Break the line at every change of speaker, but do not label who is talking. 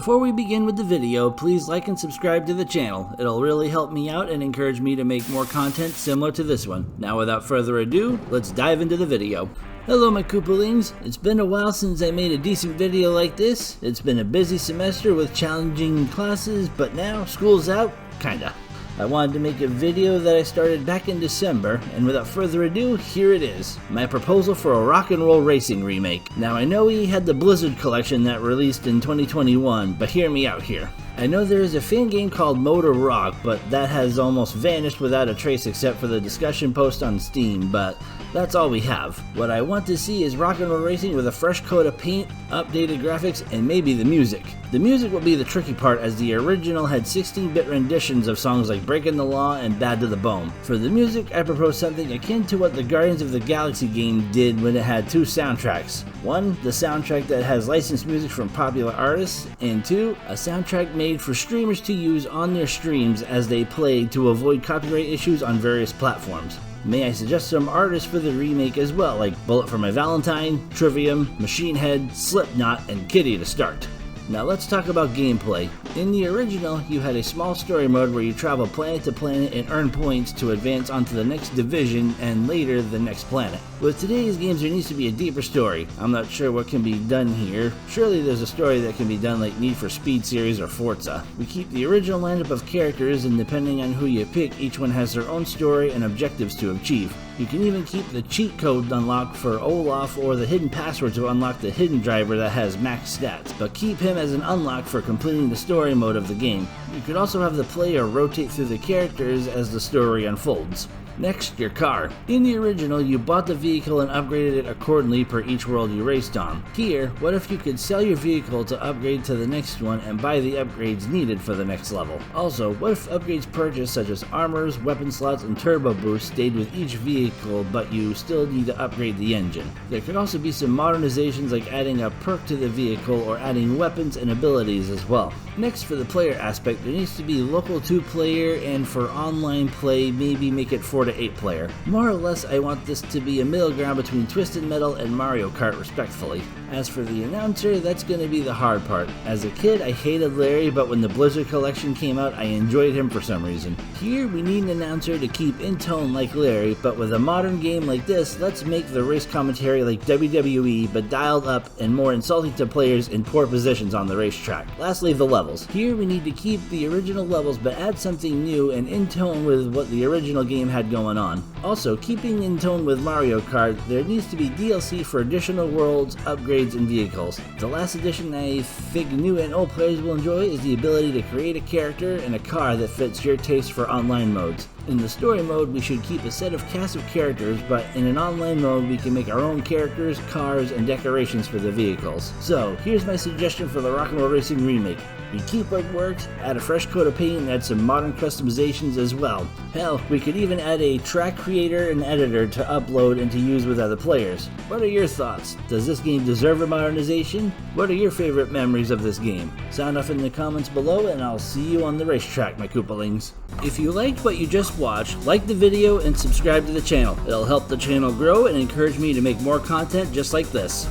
Before we begin with the video, please like and subscribe to the channel. It'll really help me out and encourage me to make more content similar to this one. Now without further ado, let's dive into the video. Hello my Koopalings, it's been a while since I made a decent video like this. It's been a busy semester with challenging classes, but now school's out, kinda. I wanted to make a video that I started back in December, and without further ado, here it is. My proposal for a rock and roll racing remake. Now I know we had the Blizzard collection that released in 2021, but hear me out here. I know there is a fan game called Motor Rock, but that has almost vanished without a trace except for the discussion post on Steam, but that's all we have. What I want to see is rock and roll racing with a fresh coat of paint, updated graphics, and maybe the music. The music will be the tricky part, as the original had 16-bit renditions of songs like Breaking the Law and Bad to the Bone. For the music, I propose something akin to what the Guardians of the Galaxy game did when it had two soundtracks. One, the soundtrack that has licensed music from popular artists, and two, a soundtrack made for streamers to use on their streams as they play to avoid copyright issues on various platforms. May I suggest some artists for the remake as well, like Bullet for My Valentine, Trivium, Machine Head, Slipknot, and Kitty to start. Now let's talk about gameplay. In the original, you had a small story mode where you travel planet to planet and earn points to advance onto the next division and later the next planet. With today's games, there needs to be a deeper story. I'm not sure what can be done here. Surely there's a story that can be done like Need for Speed series or Forza. We keep the original lineup of characters, and depending on who you pick, each one has their own story and objectives to achieve. You can even keep the cheat code unlocked for Olaf or the hidden password to unlock the hidden driver that has max stats, but keep him as an unlock for completing the story mode of the game. You could also have the player rotate through the characters as the story unfolds. Next, your car. In the original, you bought the vehicle and upgraded it accordingly per each world you raced on. Here, what if you could sell your vehicle to upgrade to the next one and buy the upgrades needed for the next level? Also, what if upgrades purchased such as armors, weapon slots, and turbo boost stayed with each vehicle, but you still need to upgrade the engine? There could also be some modernizations like adding a perk to the vehicle or adding weapons and abilities as well. Next, for the player aspect, there needs to be local 2-player, and for online play, maybe make it 4 to 8 player. More or less, I want this to be a middle ground between Twisted Metal and Mario Kart respectfully. As for the announcer, that's going to be the hard part. As a kid, I hated Larry, but when the Blizzard collection came out, I enjoyed him for some reason. Here, we need an announcer to keep in tone like Larry, but with a modern game like this, let's make the race commentary like WWE, but dialed up and more insulting to players in poor positions on the racetrack. Lastly, the levels. Here, we need to keep the original levels, but add something new and in tone with what the original game had going on. Also, keeping in tone with Mario Kart, there needs to be DLC for additional worlds, upgrades, and vehicles. The last addition I think new and old players will enjoy is the ability to create a character and a car that fits your taste for online modes. In the story mode, we should keep a set of cast of characters, but in an online mode, we can make our own characters, cars, and decorations for the vehicles. So, here's my suggestion for the Rock and Roll Racing remake. We keep what worked, add a fresh coat of paint, and add some modern customizations as well. Hell, we could even add a track creator and editor to upload and to use with other players. What are your thoughts? Does this game deserve a modernization? What are your favorite memories of this game? Sound off in the comments below, and I'll see you on the racetrack, my Koopalings. If you liked what you just watched, like the video and subscribe to the channel. It'll help the channel grow and encourage me to make more content just like this.